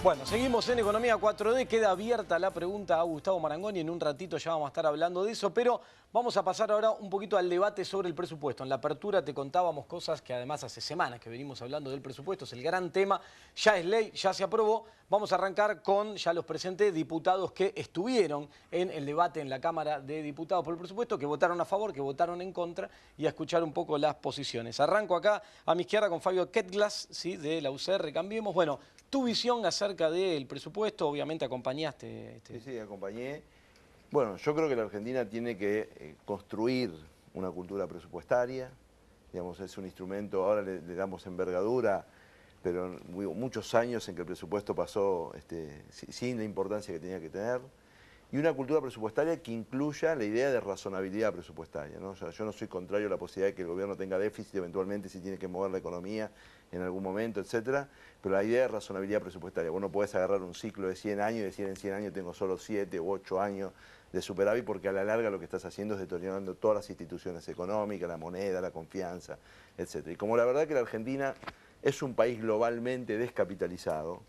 Bueno, seguimos en Economía 4D, queda abierta la pregunta a Gustavo Marangoni, en un ratito ya vamos a estar hablando de eso, pero vamos a pasar ahora un poquito al debate sobre el presupuesto. En la apertura te contábamos cosas que además hace semanas que venimos hablando del presupuesto, es el gran tema, ya es ley, ya se aprobó. Vamos a arrancar con, ya los presenté, diputados que estuvieron en el debate en la Cámara de Diputados por el presupuesto, que votaron a favor, que votaron en contra, y a escuchar un poco las posiciones. Arranco acá a mi izquierda con Fabio Ketglas, ¿sí?, de la UCR, Cambiemos. Bueno, tu visión acerca del presupuesto, obviamente acompañaste. Sí, acompañé. Bueno, yo creo que la Argentina tiene que construir una cultura presupuestaria. Digamos, es un instrumento, ahora le damos envergadura, pero muchos años en que el presupuesto pasó sin la importancia que tenía que tener. Y una cultura presupuestaria que incluya la idea de razonabilidad presupuestaria, ¿no? O sea, yo no soy contrario a la posibilidad de que el gobierno tenga déficit eventualmente si tiene que mover la economía en algún momento, etcétera, pero la idea de razonabilidad presupuestaria. Vos no podés agarrar un ciclo de 100 años y decir en 100 años tengo solo 7 u 8 años de superávit, porque a la larga lo que estás haciendo es deteriorando todas las instituciones económicas, la moneda, la confianza, etcétera. Y como la verdad que la Argentina es un país globalmente descapitalizado,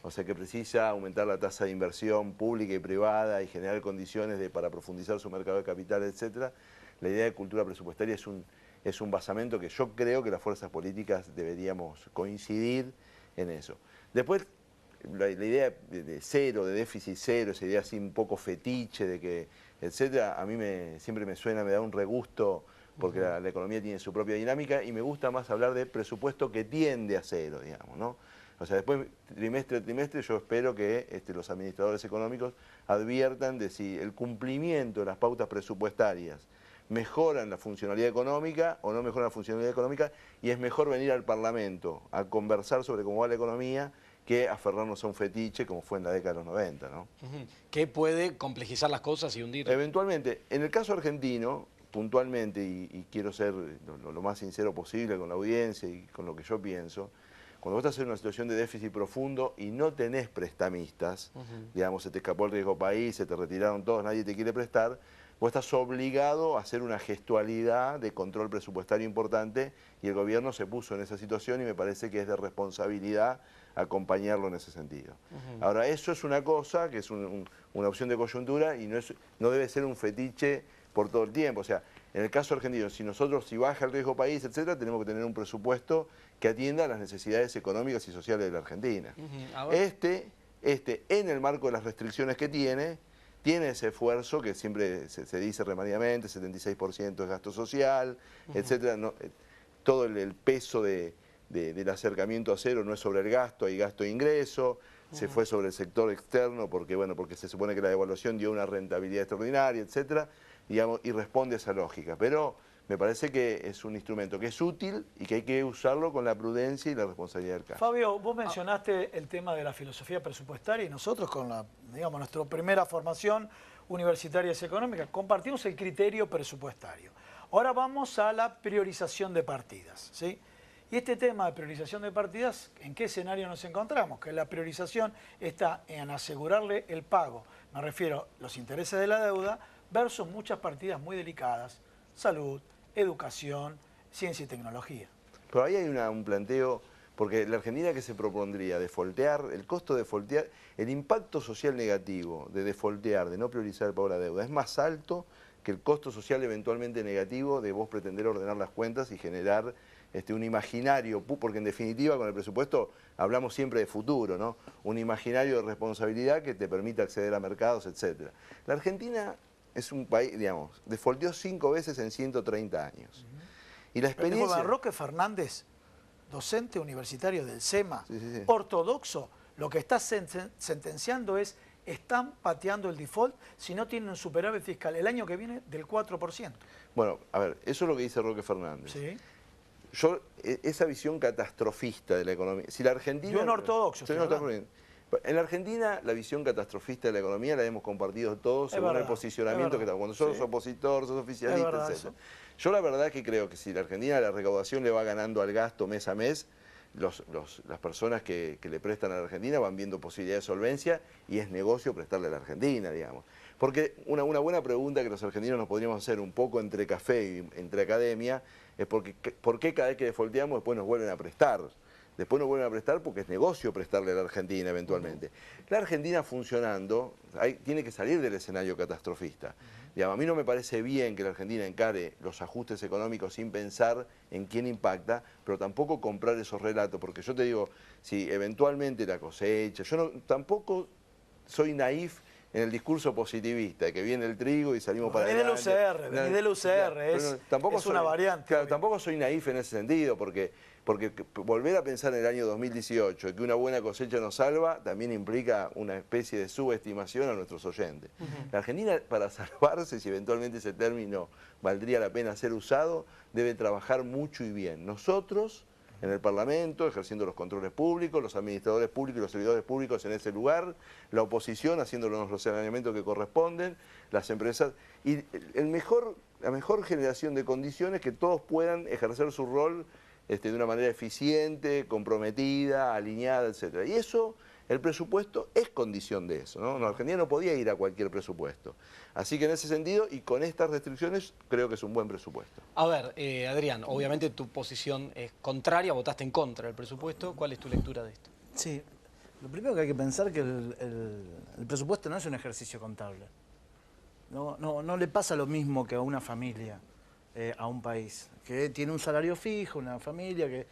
o sea que precisa aumentar la tasa de inversión pública y privada y generar condiciones para profundizar su mercado de capital, etcétera. La idea de cultura presupuestaria es un basamento que yo creo que las fuerzas políticas deberíamos coincidir en eso. Después, la idea de cero, de déficit cero, esa idea así un poco fetiche, de que, etcétera, a mí siempre me suena, me da un regusto, porque la economía tiene su propia dinámica y me gusta más hablar de presupuesto que tiende a cero, digamos, ¿no? O sea, después, trimestre a trimestre, yo espero que los administradores económicos adviertan de si el cumplimiento de las pautas presupuestarias mejoran la funcionalidad económica o no mejoran la funcionalidad económica, y es mejor venir al Parlamento a conversar sobre cómo va la economía que aferrarnos a un fetiche como fue en la década de los 90, ¿no? Que puede complejizar las cosas y hundir. Eventualmente, en el caso argentino, puntualmente, y quiero ser lo más sincero posible con la audiencia y con lo que yo pienso, cuando vos estás en una situación de déficit profundo y no tenés prestamistas, digamos, se te escapó el riesgo país, se te retiraron todos, nadie te quiere prestar, vos estás obligado a hacer una gestualidad de control presupuestario importante, y el gobierno se puso en esa situación y me parece que es de responsabilidad acompañarlo en ese sentido. Ahora, eso es una cosa que es una opción de coyuntura y no debe ser un fetiche por todo el tiempo. O sea, en el caso argentino, si baja el riesgo país, etcétera, tenemos que tener un presupuesto que atienda a las necesidades económicas y sociales de la Argentina. En el marco de las restricciones que tiene ese esfuerzo que siempre se dice remanidamente, 76% es gasto social, etcétera. No, todo el peso del acercamiento a cero no es sobre el gasto, hay gasto e ingreso, se fue sobre el sector externo porque se supone que la devaluación dio una rentabilidad extraordinaria, etcétera, digamos, y responde a esa lógica. Pero me parece que es un instrumento que es útil y que hay que usarlo con la prudencia y la responsabilidad del caso. Fabio, vos mencionaste el tema de la filosofía presupuestaria y nosotros con nuestra primera formación universitaria es económica, compartimos el criterio presupuestario. Ahora vamos a la priorización de partidas, ¿sí? Y este tema de priorización de partidas, ¿en qué escenario nos encontramos? Que la priorización está en asegurarle el pago, me refiero a los intereses de la deuda, versus muchas partidas muy delicadas, salud, educación, ciencia y tecnología. Pero ahí hay un planteo, porque la Argentina, que se propondría defoltear, el costo de defoltear, el impacto social negativo de defoltear, de no priorizar el pago de la deuda, es más alto que el costo social eventualmente negativo de vos pretender ordenar las cuentas y generar un imaginario, porque en definitiva con el presupuesto hablamos siempre de futuro, ¿no? Un imaginario de responsabilidad que te permita acceder a mercados, etcétera. La Argentina es un país, digamos, defolteó 5 veces en 130 años. Y la experiencia... Roque Fernández, docente universitario del SEMA, ortodoxo, lo que está sentenciando es: están pateando el default si no tienen un superávit fiscal el año que viene del 4%. Bueno, a ver, eso es lo que dice Roque Fernández. Sí. Esa visión catastrofista de la economía... Si la Argentina... Yo un ortodoxo. En la Argentina la visión catastrofista de la economía la hemos compartido todos según el posicionamiento que estamos. Cuando sos opositor, sos oficialista, etc. Yo la verdad que creo que si la Argentina la recaudación le va ganando al gasto mes a mes, las personas que le prestan a la Argentina van viendo posibilidad de solvencia y es negocio prestarle a la Argentina, digamos. Porque una buena pregunta que los argentinos nos podríamos hacer un poco entre café y entre academia es por qué cada vez que defolteamos después nos vuelven a prestar. después no vuelven a prestar porque es negocio prestarle a la Argentina eventualmente. La Argentina funcionando tiene que salir del escenario catastrofista. Digamos, a mí no me parece bien que la Argentina encare los ajustes económicos sin pensar en quién impacta, pero tampoco comprar esos relatos, porque yo te digo, si eventualmente la cosecha, tampoco soy naif en el discurso positivista, de que viene el trigo y salimos para adelante. Vení del UCR, es una variante. Claro, tampoco soy naif en ese sentido, porque volver a pensar en el año 2018 y que una buena cosecha nos salva, también implica una especie de subestimación a nuestros oyentes. La Argentina, para salvarse, si eventualmente ese término valdría la pena ser usado, debe trabajar mucho y bien. Nosotros, en el Parlamento, ejerciendo los controles públicos, los administradores públicos y los servidores públicos en ese lugar, la oposición haciendo los saneamientos que corresponden, las empresas, y la mejor generación de condiciones que todos puedan ejercer su rol de una manera eficiente, comprometida, alineada, etc. Y eso, el presupuesto es condición de eso, ¿no? La Argentina no podía ir a cualquier presupuesto. Así que en ese sentido, y con estas restricciones, creo que es un buen presupuesto. A ver, Adrián, obviamente tu posición es contraria, votaste en contra del presupuesto. ¿Cuál es tu lectura de esto? Sí, lo primero que hay que pensar es que el presupuesto no es un ejercicio contable. No le pasa lo mismo que a una familia, a un país, que tiene un salario fijo, una familia que,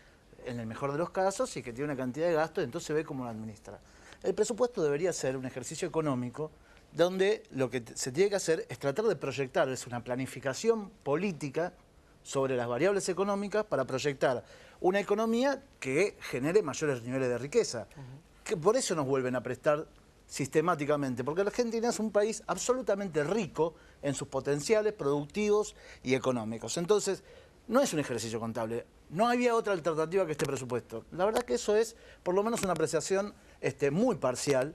en el mejor de los casos, y que tiene una cantidad de gastos, entonces ve cómo lo administra. El presupuesto debería ser un ejercicio económico donde lo que se tiene que hacer es tratar de proyectar, es una planificación política sobre las variables económicas para proyectar una economía que genere mayores niveles de riqueza. Que por eso nos vuelven a prestar sistemáticamente, porque la Argentina es un país absolutamente rico en sus potenciales productivos y económicos. Entonces, no es un ejercicio contable, no había otra alternativa que este presupuesto. La verdad que eso es, por lo menos, una apreciación muy parcial,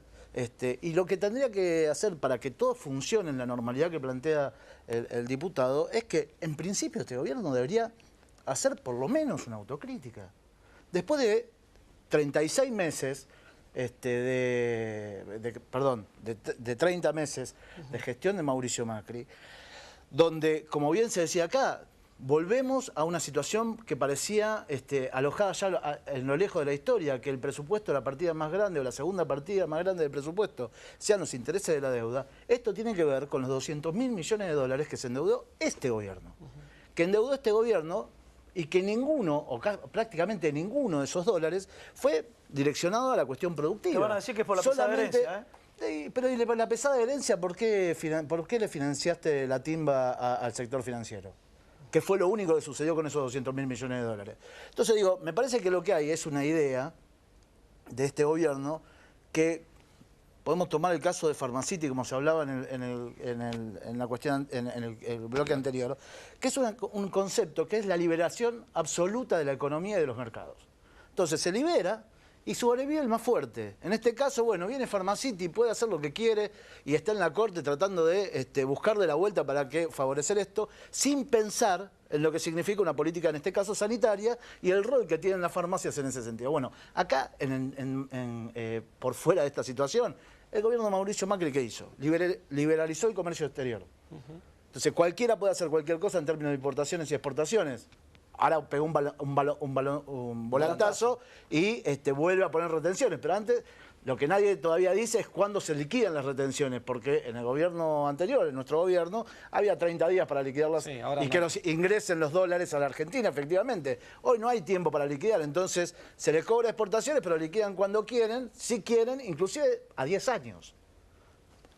y lo que tendría que hacer para que todo funcione en la normalidad que plantea el diputado es que, en principio, este gobierno debería hacer por lo menos una autocrítica. Después de 36 meses, de 30 meses de gestión de Mauricio Macri, donde, como bien se decía acá, volvemos a una situación que parecía alojada ya en lo lejos de la historia, que el presupuesto, la partida más grande o la segunda partida más grande del presupuesto, sean los intereses de la deuda. Esto tiene que ver con los 200.000 millones de dólares que se endeudó este gobierno. Que endeudó este gobierno y que ninguno, o prácticamente ninguno de esos dólares, fue direccionado a la cuestión productiva. Te van a decir que es por la pesada herencia, Pero ¿y la pesada herencia, ¿por qué le financiaste la timba al sector financiero? Que fue lo único que sucedió con esos 200.000 millones de dólares. Entonces digo, me parece que lo que hay es una idea de este gobierno que podemos tomar el caso de Pharmacity, como se hablaba en la cuestión, en el bloque anterior, que es un concepto que es la liberación absoluta de la economía y de los mercados. Entonces se libera y sobrevive el más fuerte. En este caso, bueno, viene Pharmacity, puede hacer lo que quiere y está en la corte tratando de buscarle la vuelta para favorecer esto, sin pensar en lo que significa una política, en este caso sanitaria, y el rol que tienen las farmacias en ese sentido. Bueno, acá, por fuera de esta situación, el gobierno de Mauricio Macri, ¿qué hizo? Liberalizó el comercio exterior. Entonces, cualquiera puede hacer cualquier cosa en términos de importaciones y exportaciones. Ahora pegó un volantazo y vuelve a poner retenciones. Pero antes, lo que nadie todavía dice es cuándo se liquidan las retenciones, porque en el gobierno anterior, en nuestro gobierno, había 30 días para liquidarlas que nos ingresen los dólares a la Argentina, efectivamente. Hoy no hay tiempo para liquidar, entonces se les cobra exportaciones, pero liquidan cuando quieren, si quieren, inclusive a 10 años.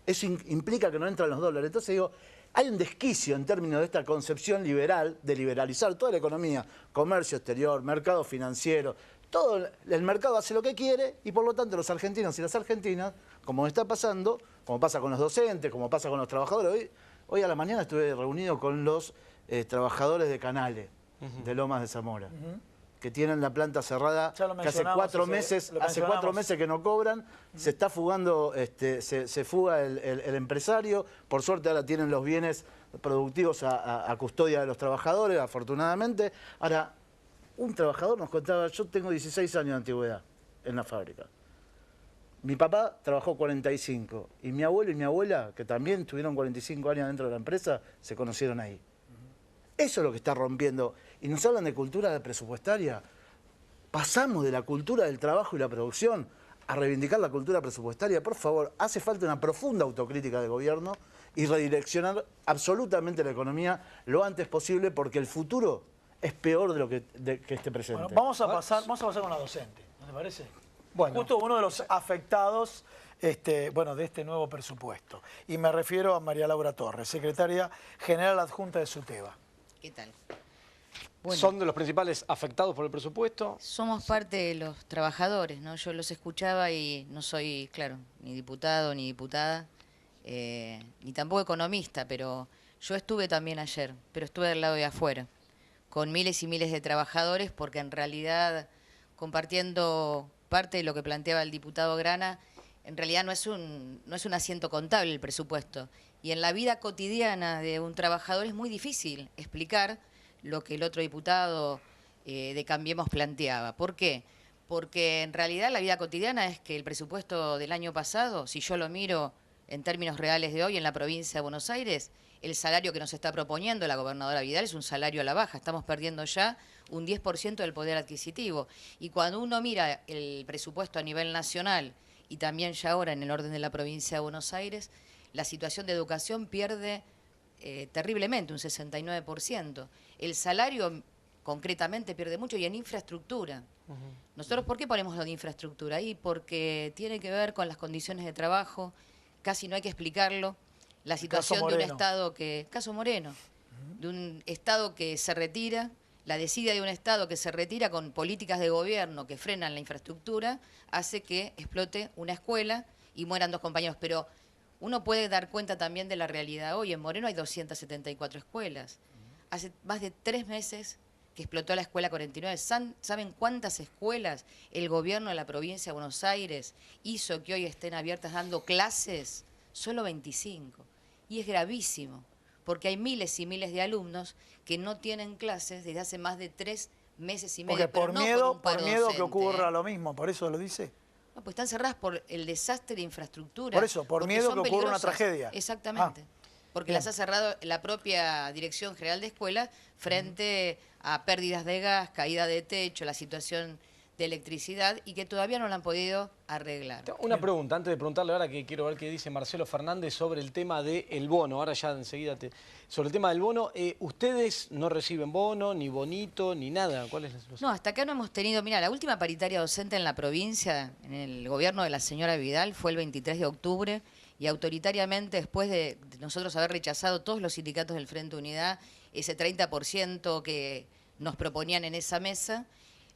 Eso implica que no entran los dólares. Entonces digo, hay un desquicio en términos de esta concepción liberal, de liberalizar toda la economía, comercio exterior, mercado financiero, todo el mercado hace lo que quiere y por lo tanto los argentinos y las argentinas, como está pasando, como pasa con los docentes, como pasa con los trabajadores, hoy a la mañana estuve reunido con los trabajadores de Canales, de Lomas de Zamora, que tienen la planta cerrada, que hace 4 meses que no cobran, se está fugando, se fuga el empresario, por suerte ahora tienen los bienes productivos a custodia de los trabajadores, afortunadamente. Ahora, un trabajador nos contaba, yo tengo 16 años de antigüedad en la fábrica. Mi papá trabajó 45 y mi abuelo y mi abuela, que también tuvieron 45 años dentro de la empresa, se conocieron ahí. Eso es lo que está rompiendo. Y nos hablan de cultura presupuestaria. pasamos de la cultura del trabajo y la producción a reivindicar la cultura presupuestaria. Por favor, hace falta una profunda autocrítica del gobierno y redireccionar absolutamente la economía lo antes posible, porque el futuro es peor de lo que esté presente. Bueno, vamos a pasar con la docente, ¿no te parece? Bueno. Justo uno de los afectados bueno, de este nuevo presupuesto. Y me refiero a María Laura Torres, secretaria general adjunta de SUTEBA. ¿Qué tal? Bueno, ¿Son de los principales afectados por el presupuesto? somos parte de los trabajadores, ¿no? Yo los escuchaba y no soy, claro, ni diputado ni diputada, ni tampoco economista, pero yo estuve también ayer, pero estuve del lado de afuera, con miles y miles de trabajadores, porque en realidad, compartiendo parte de lo que planteaba el diputado Grana, en realidad no es un asiento contable el presupuesto. Y en la vida cotidiana de un trabajador es muy difícil explicar lo que el otro diputado de Cambiemos planteaba. ¿Por qué? Porque en realidad la vida cotidiana es que el presupuesto del año pasado, si yo lo miro en términos reales de hoy en la provincia de Buenos Aires, el salario que nos está proponiendo la gobernadora Vidal es un salario a la baja. Estamos perdiendo ya un 10% del poder adquisitivo. Y cuando uno mira el presupuesto a nivel nacional y también ya ahora en el orden de la provincia de Buenos Aires, la situación de educación pierde terriblemente, un 69%. El salario concretamente pierde mucho, y en infraestructura. Nosotros, ¿por qué ponemos lo de infraestructura ahí? Porque tiene que ver con las condiciones de trabajo, casi no hay que explicarlo. La situación de un Estado caso Moreno, de un Estado que se retira, la desidia de un Estado que se retira con políticas de gobierno que frenan la infraestructura, hace que explote una escuela y mueran 2 compañeros. Pero uno puede dar cuenta también de la realidad hoy. En Moreno hay 274 escuelas. Hace más de 3 meses que explotó la escuela 49. ¿Saben cuántas escuelas el gobierno de la provincia de Buenos Aires hizo que hoy estén abiertas dando clases? Solo 25. Y es gravísimo, porque hay miles y miles de alumnos que no tienen clases desde hace más de 3 meses y medio. Porque por pero miedo, no por un paro docente, que ocurra lo mismo, por eso lo dice. No, pues están cerradas por el desastre de infraestructura. Por eso, por miedo que ocurra una peligrosas. tragedia. Exactamente. Porque bien. las ha cerrado la propia Dirección General de Escuelas frente a pérdidas de gas, caída de techo, la situación de electricidad, y que todavía no la han podido arreglar. Una pregunta, antes de preguntarle ahora, que quiero ver qué dice Marcelo Fernández sobre el tema del bono. Ahora ya enseguida sobre el tema del bono. ¿Ustedes no reciben bono, ni bonito, ni nada? ¿Cuál es la situación? No, hasta acá no hemos tenido... Mira, la última paritaria docente en la provincia, en el gobierno de la señora Vidal, fue el 23 de octubre, y autoritariamente, después de nosotros haber rechazado todos los sindicatos del Frente Unidad, ese 30% que nos proponían en esa mesa,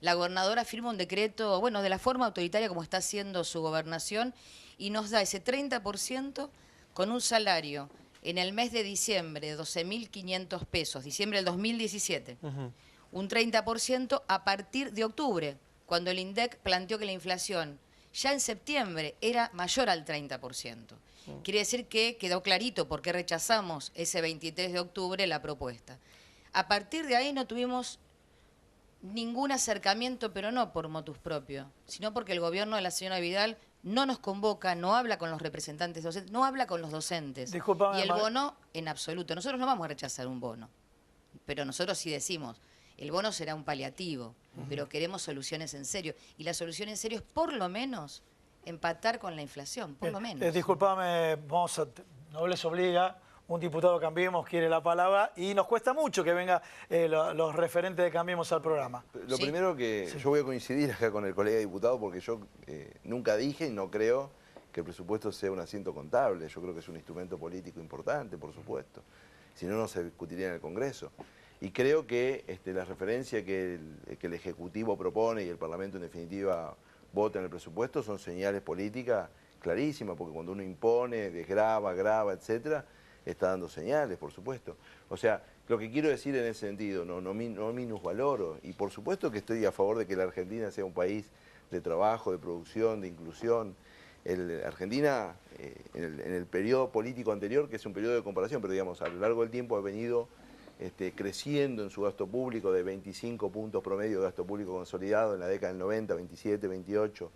la gobernadora firma un decreto, bueno, de la forma autoritaria como está haciendo su gobernación, y nos da ese 30% con un salario en el mes de diciembre de 12.500 pesos, diciembre del 2017. Un 30% a partir de octubre, cuando el INDEC planteó que la inflación ya en septiembre era mayor al 30%. Quiere decir que quedó clarito por qué rechazamos ese 23 de octubre la propuesta. A partir de ahí no tuvimos ningún acercamiento, pero no por motus propio, sino porque el gobierno de la señora Vidal no nos convoca, no habla con los representantes docentes, no habla con los docentes. Disculpame, y el bono, en absoluto. Nosotros no vamos a rechazar un bono, pero nosotros sí decimos, el bono será un paliativo, pero queremos soluciones en serio. Y la solución en serio es, por lo menos, empatar con la inflación, por lo menos. Disculpame, no les obliga. Un diputado de Cambiemos quiere la palabra y nos cuesta mucho que vengan los referentes de Cambiemos al programa. Lo primero que yo voy a coincidir acá con el colega diputado, porque yo nunca dije y no creo que el presupuesto sea un asiento contable. Yo creo que es un instrumento político importante, por supuesto. Si no, no se discutiría en el Congreso. Y creo que la referencia que el Ejecutivo propone y el Parlamento en definitiva vota en el presupuesto son señales políticas clarísimas, porque cuando uno impone, desgrava, grava, etcétera, está dando señales, por supuesto. O sea, lo que quiero decir en ese sentido, no minusvaloro, y por supuesto que estoy a favor de que la Argentina sea un país de trabajo, de producción, de inclusión. Argentina, en el periodo político anterior, que es un periodo de comparación, pero digamos, a lo largo del tiempo ha venido creciendo en su gasto público de 25 puntos promedio de gasto público consolidado en la década del 90, 27, 28,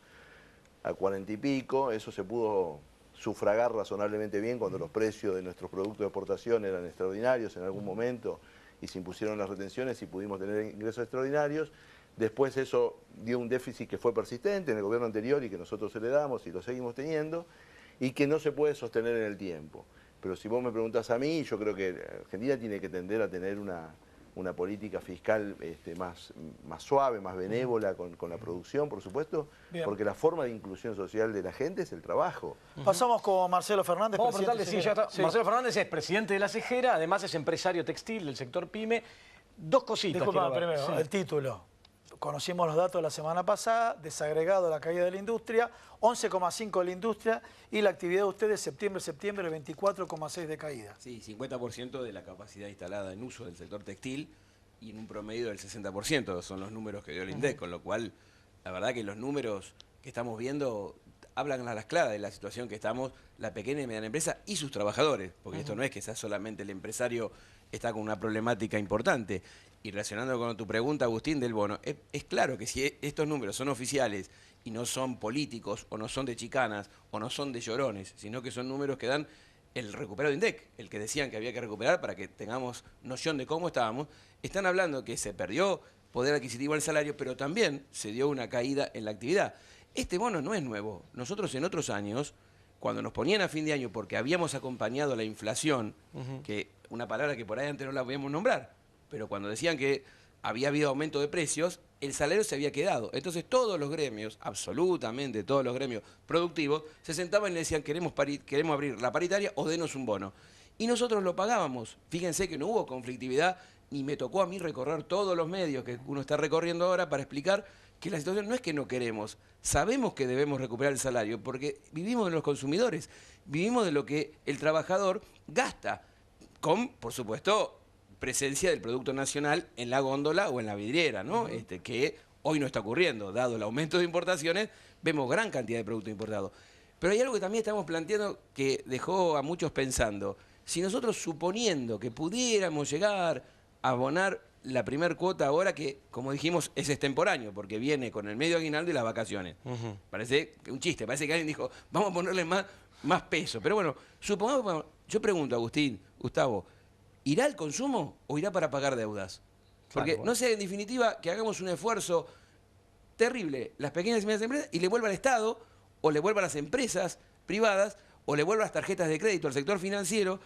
a 40 y pico. Eso se pudo sufragar razonablemente bien cuando los precios de nuestros productos de exportación eran extraordinarios en algún momento y se impusieron las retenciones y pudimos tener ingresos extraordinarios. Después eso dio un déficit que fue persistente en el gobierno anterior y que nosotros heredamos y lo seguimos teniendo, y que no se puede sostener en el tiempo. Pero si vos me preguntás a mí, yo creo que Argentina tiene que tender a tener una política fiscal más suave, más benévola con la producción, por supuesto, Bien. porque la forma de inclusión social de la gente es el trabajo. Pasamos con Marcelo Fernández. Vamos a presidente preguntarle, sí, ya está. Sí. Marcelo Fernández es presidente de la CEGERA, además es empresario textil del sector PYME. Dos cositas. Disculpa, quiero ver. primero, Sí. el título. Conocimos los datos de la semana pasada, desagregado la caída de la industria, 11,5 de la industria y la actividad de ustedes septiembre, 24,6 de caída. Sí, 50% de la capacidad instalada en uso del sector textil y en un promedio del 60% son los números que dio el INDEC, con lo cual la verdad que los números que estamos viendo hablan a las claras de la situación que estamos, la pequeña y mediana empresa y sus trabajadores, porque esto no es que sea solamente el empresario está con una problemática importante. Y relacionando con tu pregunta, Agustín, del bono, es claro que si estos números son oficiales y no son políticos, o no son de chicanas, o no son de llorones, sino que son números que dan el recuperado INDEC, el que decían que había que recuperar para que tengamos noción de cómo estábamos, están hablando que se perdió poder adquisitivo al salario, pero también se dio una caída en la actividad. Este bono no es nuevo. Nosotros en otros años, cuando nos ponían a fin de año porque habíamos acompañado la inflación, que una palabra que por ahí antes no la podíamos nombrar, pero cuando decían que había habido aumento de precios, el salario se había quedado. Entonces todos los gremios, absolutamente todos los gremios productivos, se sentaban y le decían queremos abrir la paritaria o denos un bono. Y nosotros lo pagábamos. Fíjense que no hubo conflictividad, ni me tocó a mí recorrer todos los medios que uno está recorriendo ahora para explicar que la situación no es que no queremos, sabemos que debemos recuperar el salario porque vivimos de los consumidores, vivimos de lo que el trabajador gasta, con, por supuesto, presencia del producto nacional en la góndola o en la vidriera, ¿no? Que hoy no está ocurriendo, dado el aumento de importaciones, vemos gran cantidad de producto importado. Pero hay algo que también estamos planteando que dejó a muchos pensando. Si nosotros suponiendo que pudiéramos llegar a abonar la primer cuota ahora que, como dijimos, es extemporáneo, porque viene con el medio aguinaldo y las vacaciones. Parece un chiste, parece que alguien dijo, vamos a ponerle más peso. Pero bueno, supongamos, yo pregunto, Agustín, Gustavo, ¿irá al consumo o irá para pagar deudas? Porque Claro, bueno. no sea en definitiva que hagamos un esfuerzo terrible las pequeñas y medianas empresas y le vuelva al Estado o le vuelva a las empresas privadas o le vuelva a las tarjetas de crédito al sector financiero,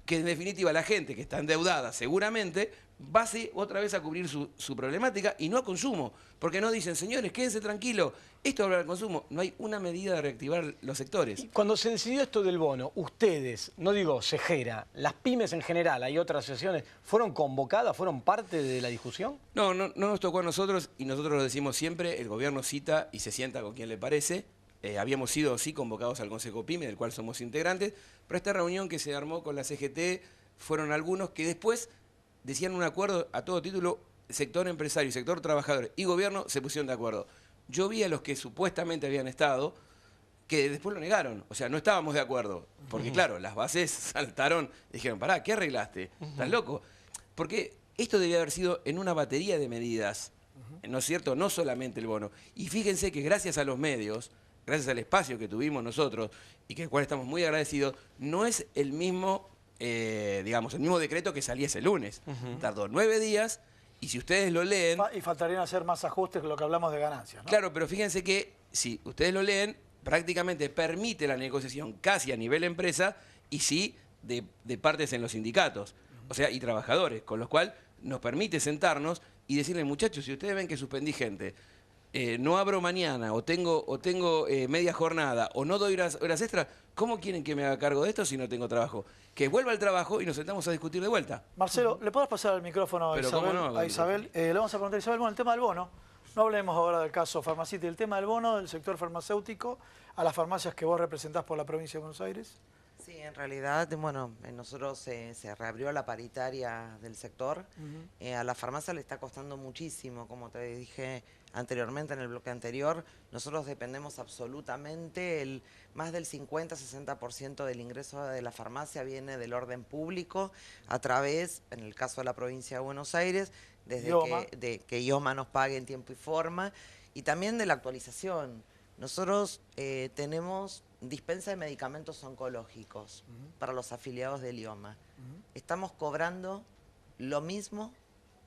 que en definitiva la gente que está endeudada seguramente va otra vez a cubrir su problemática y no a consumo, porque no dicen, señores, quédense tranquilos, esto habla del consumo, no hay una medida de reactivar los sectores. Y cuando se decidió esto del bono, ustedes, no digo CEGERA, las pymes en general, hay otras asociaciones, ¿fueron convocadas, fueron parte de la discusión? No nos tocó a nosotros y nosotros lo decimos siempre, el gobierno cita y se sienta con quien le parece. Habíamos sido, sí, convocados al Consejo PYME, del cual somos integrantes, pero esta reunión que se armó con la CGT fueron algunos que después decían un acuerdo a todo título, sector empresario, sector trabajador y gobierno se pusieron de acuerdo. Yo vi a los que supuestamente habían estado que después lo negaron, o sea, no estábamos de acuerdo, porque claro, las bases saltaron, dijeron, pará, ¿qué arreglaste? ¿Estás loco? Porque esto debía haber sido en una batería de medidas, ¿no es cierto? No solamente el bono. Y fíjense que gracias a los medios, gracias al espacio que tuvimos nosotros y que el cual estamos muy agradecidos, no es el mismo, digamos, el mismo decreto que salía ese lunes. Tardó 9 días y si ustedes lo leen... Y faltarían hacer más ajustes que lo que hablamos de ganancias, ¿no? Claro, pero fíjense que si ustedes lo leen, prácticamente permite la negociación casi a nivel empresa y sí de partes en los sindicatos, o sea, y trabajadores, con lo cual nos permite sentarnos y decirle, muchachos, si ustedes ven que suspendí gente, no abro mañana, o tengo media jornada, o no doy horas extras, ¿cómo quieren que me haga cargo de esto si no tengo trabajo? Que vuelva al trabajo y nos sentamos a discutir de vuelta. Marcelo, ¿le podés pasar el micrófono a Pero Isabel? cómo no, A Isabel. Le vamos a preguntar a Isabel, bueno, el tema del bono. No hablemos ahora del caso Farmacity, el tema del bono del sector farmacéutico a las farmacias que vos representás por la provincia de Buenos Aires. Sí, en realidad, bueno, nosotros se reabrió la paritaria del sector. A la farmacia le está costando muchísimo, como te dije anteriormente en el bloque anterior. Nosotros dependemos absolutamente, más del 50-60% del ingreso de la farmacia viene del orden público a través, en el caso de la provincia de Buenos Aires, desde que IOMA nos pague en tiempo y forma, y también de la actualización. Nosotros tenemos dispensa de medicamentos oncológicos para los afiliados del IOMA. Estamos cobrando lo mismo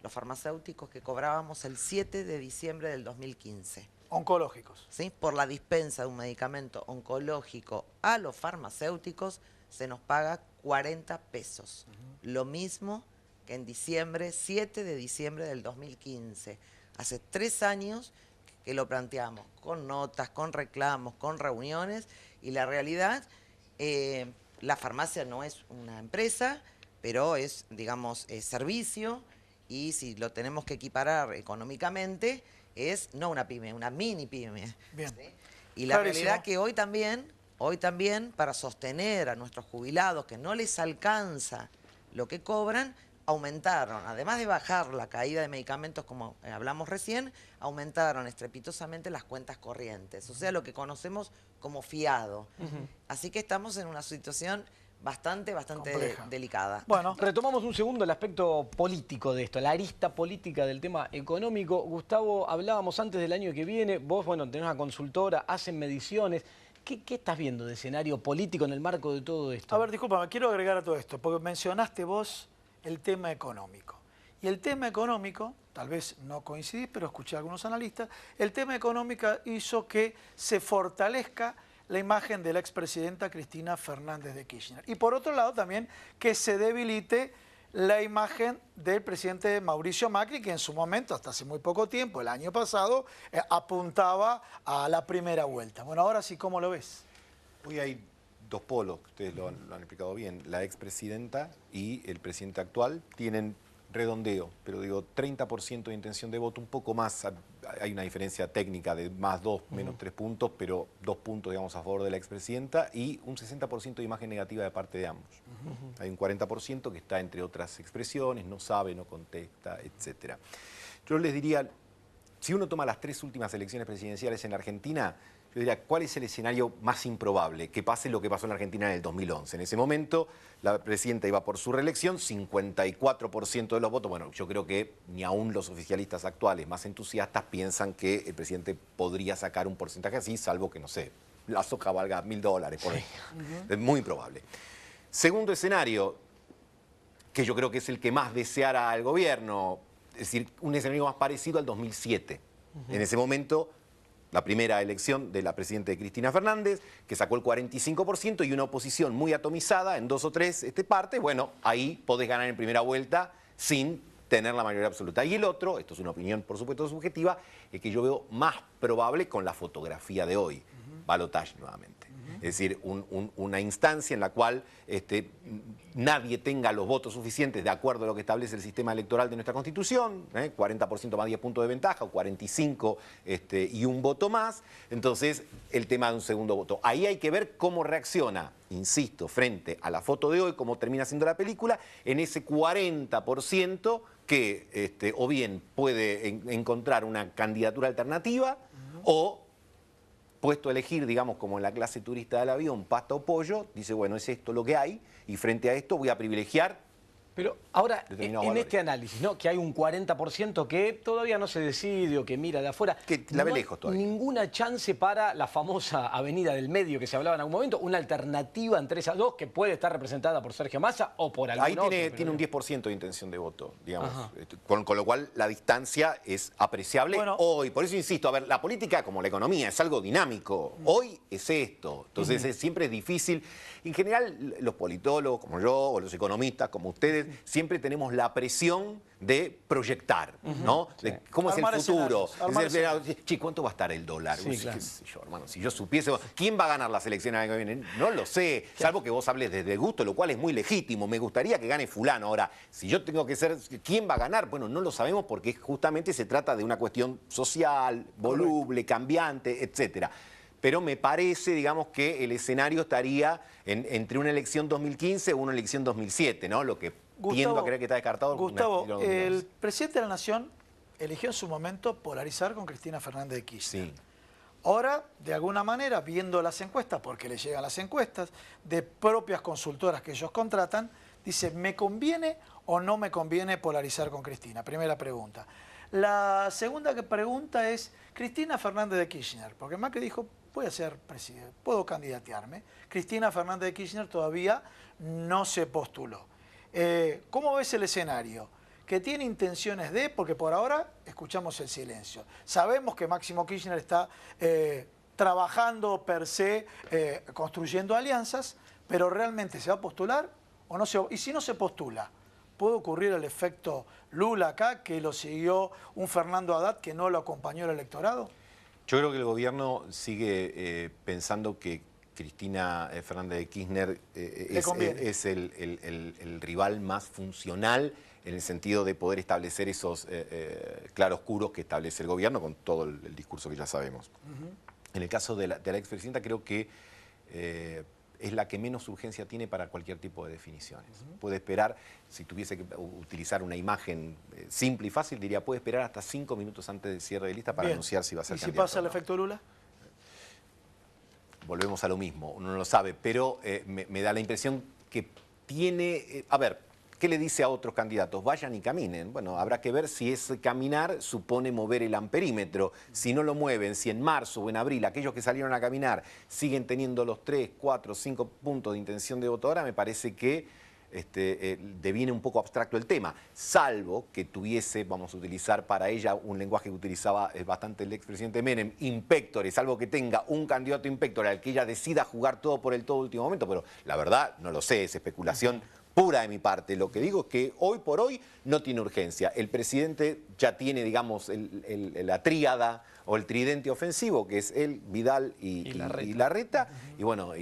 los farmacéuticos que cobrábamos el 7 de diciembre del 2015. Oncológicos. ¿Sí? Por la dispensa de un medicamento oncológico a los farmacéuticos se nos paga 40 pesos. Lo mismo que en diciembre, 7 de diciembre del 2015. Hace 3 años que lo planteamos, con notas, con reclamos, con reuniones, y la realidad, la farmacia no es una empresa, pero es, digamos, servicio, y si lo tenemos que equiparar económicamente, es no una pyme, una mini pyme. Bien. ¿Sí? Y la Clarísimo. realidad que hoy también, para sostener a nuestros jubilados que no les alcanza lo que cobran, aumentaron, además de bajar la caída de medicamentos como hablamos recién, aumentaron estrepitosamente las cuentas corrientes, o sea, lo que conocemos como fiado. Así que estamos en una situación bastante Compleja. delicada. Bueno, Retomamos un segundo el aspecto político de esto, la arista política del tema económico. Gustavo, hablábamos antes del año que viene, vos, bueno, tenés una consultora, hacen mediciones. ¿Qué estás viendo de escenario político en el marco de todo esto? a ver, disculpa, quiero agregar a todo esto, porque mencionaste vos el tema económico. Y el tema económico, tal vez no coincidís, pero escuché a algunos analistas, el tema económico hizo que se fortalezca la imagen de la expresidenta Cristina Fernández de Kirchner. Y por otro lado también que se debilite la imagen del presidente Mauricio Macri, que en su momento, hasta hace muy poco tiempo, el año pasado, apuntaba a la primera vuelta. Bueno, ahora sí, ¿cómo lo ves? Hoy hay dos polos, ustedes lo han explicado bien. La expresidenta y el presidente actual tienen redondeo, pero digo 30% de intención de voto, un poco más. Hay una diferencia técnica de más 2, menos 3 puntos, pero 2 puntos, digamos, a favor de la expresidenta y un 60% de imagen negativa de parte de ambos. Hay un 40% que está entre otras expresiones, no sabe, no contesta, etc. Yo les diría, si uno toma las 3 últimas elecciones presidenciales en Argentina, yo diría, ¿cuál es el escenario más improbable? Que pase lo que pasó en la Argentina en el 2011. En ese momento, la presidenta iba por su reelección, 54% de los votos. Bueno, yo creo que ni aún los oficialistas actuales más entusiastas piensan que el presidente podría sacar un porcentaje así, salvo que, no sé, la soja valga $1000 por ahí. Es muy improbable. Segundo escenario, que yo creo que es el que más deseara al gobierno, es decir, un escenario más parecido al 2007. En ese momento, la primera elección de la presidenta Cristina Fernández, que sacó el 45% y una oposición muy atomizada en 2 o 3 partes, bueno, ahí podés ganar en primera vuelta sin tener la mayoría absoluta. Y el otro, esto es una opinión por supuesto subjetiva, es que yo veo más probable con la fotografía de hoy, balotaje nuevamente. Es decir, una instancia en la cual nadie tenga los votos suficientes de acuerdo a lo que establece el sistema electoral de nuestra Constitución, 40% más 10 puntos de ventaja, o 45 y un voto más, entonces el tema de un segundo voto. Ahí hay que ver cómo reacciona, insisto, frente a la foto de hoy, cómo termina siendo la película, en ese 40% que o bien puede encontrar una candidatura alternativa o puesto a elegir, digamos, como en la clase turista del avión, pasta o pollo, dice, bueno, es esto lo que hay, y frente a esto voy a privilegiar. Pero ahora, determinados en valores. este análisis, ¿no? Que hay un 40% que todavía no se decide o que mira de afuera. Que la ve no hay lejos todavía. Ninguna chance para la famosa avenida del medio que se hablaba en algún momento, una alternativa entre esas dos que puede estar representada por Sergio Massa o por algún Ahí otro. tiene un 10% de intención de voto, digamos. Ajá. Con lo cual la distancia es apreciable Bueno. hoy. Por eso insisto, a ver, la política como la economía es algo dinámico. Hoy es esto. Entonces siempre es difícil. En general, los politólogos como yo o los economistas como ustedes, siempre tenemos la presión de proyectar, ¿no? De cómo Armar es el futuro. escenarios, armar escenarios. Che, ¿cuánto va a estar el dólar? Sí, Uy, claro. qué sé yo, hermano, si yo supiese, ¿quién va a ganar las elecciones del año que viene? No lo sé, salvo que vos hables desde el gusto, lo cual es muy legítimo. Me gustaría que gane fulano. Ahora, si yo tengo que ser, ¿quién va a ganar? Bueno, no lo sabemos porque justamente se trata de una cuestión social, voluble, cambiante, etcétera. Pero me parece, digamos, que el escenario estaría entre una elección 2015 o una elección 2007, ¿no? Lo que tiendo a creer que está descartado. Gustavo, el presidente de la Nación eligió en su momento polarizar con Cristina Fernández de Kirchner. Sí. Ahora, de alguna manera, viendo las encuestas, porque le llegan las encuestas, de propias consultoras que ellos contratan, dice, ¿me conviene o no me conviene polarizar con Cristina? Primera pregunta. La segunda pregunta es, Cristina Fernández de Kirchner, porque Macri dijo, voy a ser presidente, puedo candidatearme. Cristina Fernández de Kirchner todavía no se postuló. ¿Cómo ves el escenario? que tiene intenciones de, porque por ahora escuchamos el silencio. Sabemos que Máximo Kirchner está trabajando per se, construyendo alianzas, pero ¿realmente se va a postular o no se va? Y si no se postula, ¿puede ocurrir el efecto Lula acá, que lo siguió un Fernando Haddad que no lo acompañó el electorado? Yo creo que el gobierno sigue pensando que Cristina Fernández de Kirchner es el rival más funcional en el sentido de poder establecer esos claroscuros que establece el gobierno con todo el discurso que ya sabemos. En el caso de la expresidenta creo que es la que menos urgencia tiene para cualquier tipo de definiciones. Puede esperar, si tuviese que utilizar una imagen simple y fácil, diría, puede esperar hasta 5 minutos antes del cierre de lista para anunciar si va a ser candidato. ¿Y si pasa el efecto Lula? Volvemos a lo mismo, uno no lo sabe, pero me da la impresión que tiene... a ver, ¿qué le dice a otros candidatos? Vayan y caminen. Bueno, habrá que ver si ese caminar supone mover el amperímetro. Si no lo mueven, si en marzo o en abril aquellos que salieron a caminar siguen teniendo los 3, 4, 5 puntos de intención de voto, ahora me parece que deviene un poco abstracto el tema, salvo que tuviese, vamos a utilizar para ella un lenguaje que utilizaba bastante el expresidente Menem, impectore, salvo que tenga un candidato impectore al que ella decida jugar todo por el todo último momento, pero la verdad no lo sé, es especulación pura de mi parte. Lo que digo es que hoy por hoy no tiene urgencia. El presidente ya tiene, digamos, la tríada o el tridente ofensivo, que es él, Vidal y Larreta. Y bueno,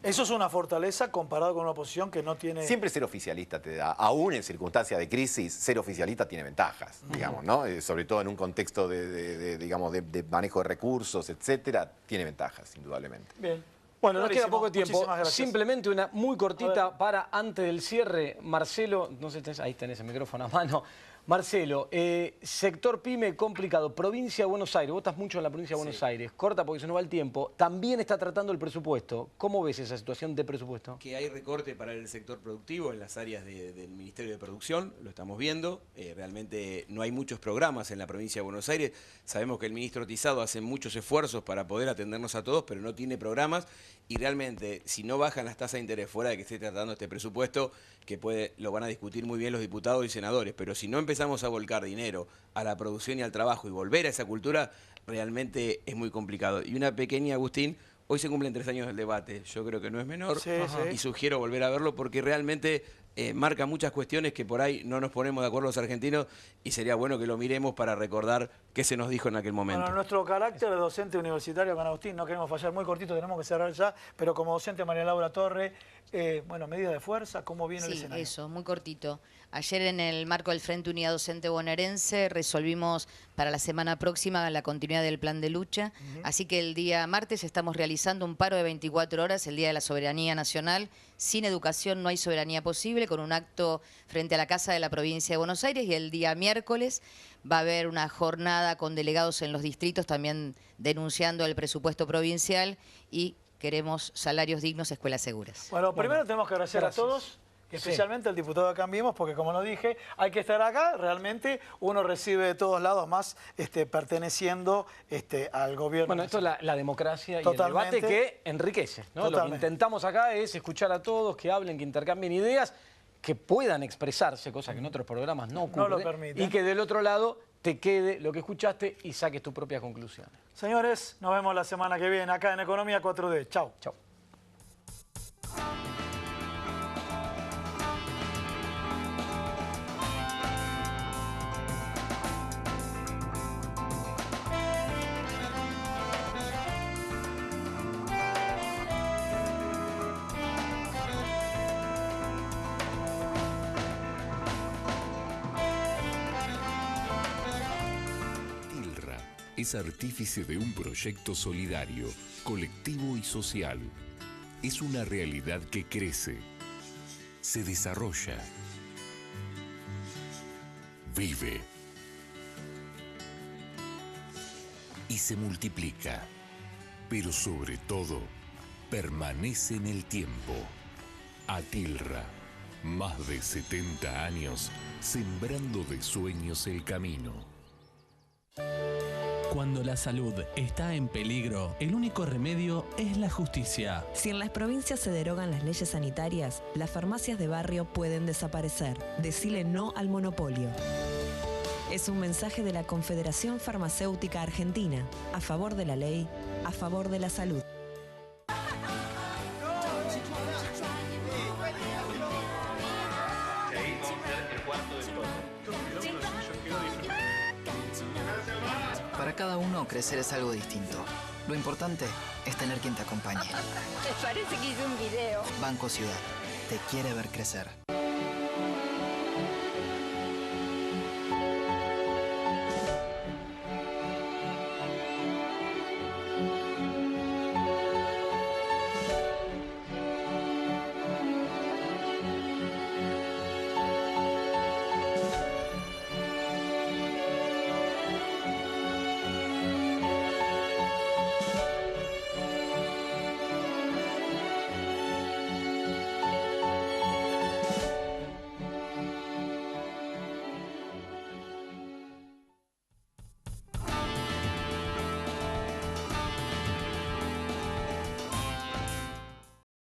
eso es una fortaleza comparado con una oposición que no tiene... Siempre ser oficialista te da, aún en circunstancias de crisis, ser oficialista tiene ventajas, digamos, ¿no? Sobre todo en un contexto digamos, de manejo de recursos, etcétera, tiene ventajas, indudablemente. Bien. Bueno, nos queda poco tiempo. Gracias. Simplemente una muy cortita para antes del cierre. Marcelo, no sé, ahí tenés el micrófono a mano. Marcelo, sector PYME complicado, provincia de Buenos Aires, vos estás mucho en la provincia de Buenos Aires, corta porque se nos va el tiempo, también está tratando el presupuesto. ¿Cómo ves esa situación de presupuesto? Que hay recorte para el sector productivo en las áreas del Ministerio de Producción, lo estamos viendo, realmente no hay muchos programas en la provincia de Buenos Aires, sabemos que el ministro Tizado hace muchos esfuerzos para poder atendernos a todos, pero no tiene programas y realmente si no bajan las tasas de interés fuera de que esté tratando este presupuesto, que lo van a discutir muy bien los diputados y senadores, pero si no empezamos a volcar dinero a la producción y al trabajo y volver a esa cultura, realmente es muy complicado. Y una pequeña, Agustín, hoy se cumplen 3 años del debate, yo creo que no es menor y sugiero volver a verlo porque realmente marca muchas cuestiones que por ahí no nos ponemos de acuerdo los argentinos y sería bueno que lo miremos para recordar qué se nos dijo en aquel momento. Bueno, nuestro carácter de docente universitario con Agustín, no queremos fallar, muy cortito, tenemos que cerrar ya, pero como docente María Laura Torre, bueno, medidas de fuerza, ¿cómo viene el escenario? Sí, eso, muy cortito. Ayer en el marco del Frente Unidad Docente Bonaerense resolvimos para la semana próxima la continuidad del plan de lucha, así que el día martes estamos realizando un paro de 24 horas, el Día de la Soberanía Nacional. Sin educación no hay soberanía posible, con un acto frente a la Casa de la Provincia de Buenos Aires, y el día miércoles va a haber una jornada con delegados en los distritos también denunciando el presupuesto provincial y queremos salarios dignos, escuelas seguras. Bueno, primero tenemos que agradecer a todos, especialmente al diputado de Cambiemos, porque como lo dije, hay que estar acá, realmente uno recibe de todos lados más perteneciendo al gobierno. Bueno, esto es la democracia y el debate que enriquece, ¿no? Lo que intentamos acá es escuchar a todos, que hablen, que intercambien ideas, que puedan expresarse, cosa que en otros programas no ocurre, no lo permiten. Y que del otro lado te quede lo que escuchaste y saques tus propias conclusiones. Señores, nos vemos la semana que viene acá en Economía 4D. Chau. Chau. Es artífice de un proyecto solidario, colectivo y social. Es una realidad que crece, se desarrolla, vive y se multiplica, pero sobre todo permanece en el tiempo. Atilra, más de 70 años sembrando de sueños el camino. Cuando la salud está en peligro, el único remedio es la justicia. Si en las provincias se derogan las leyes sanitarias, las farmacias de barrio pueden desaparecer. Decile no al monopolio. Es un mensaje de la Confederación Farmacéutica Argentina, a favor de la ley, a favor de la salud. Para cada uno, crecer es algo distinto. Lo importante es tener quien te acompañe. Me parece que hice un video. Banco Ciudad te quiere ver crecer.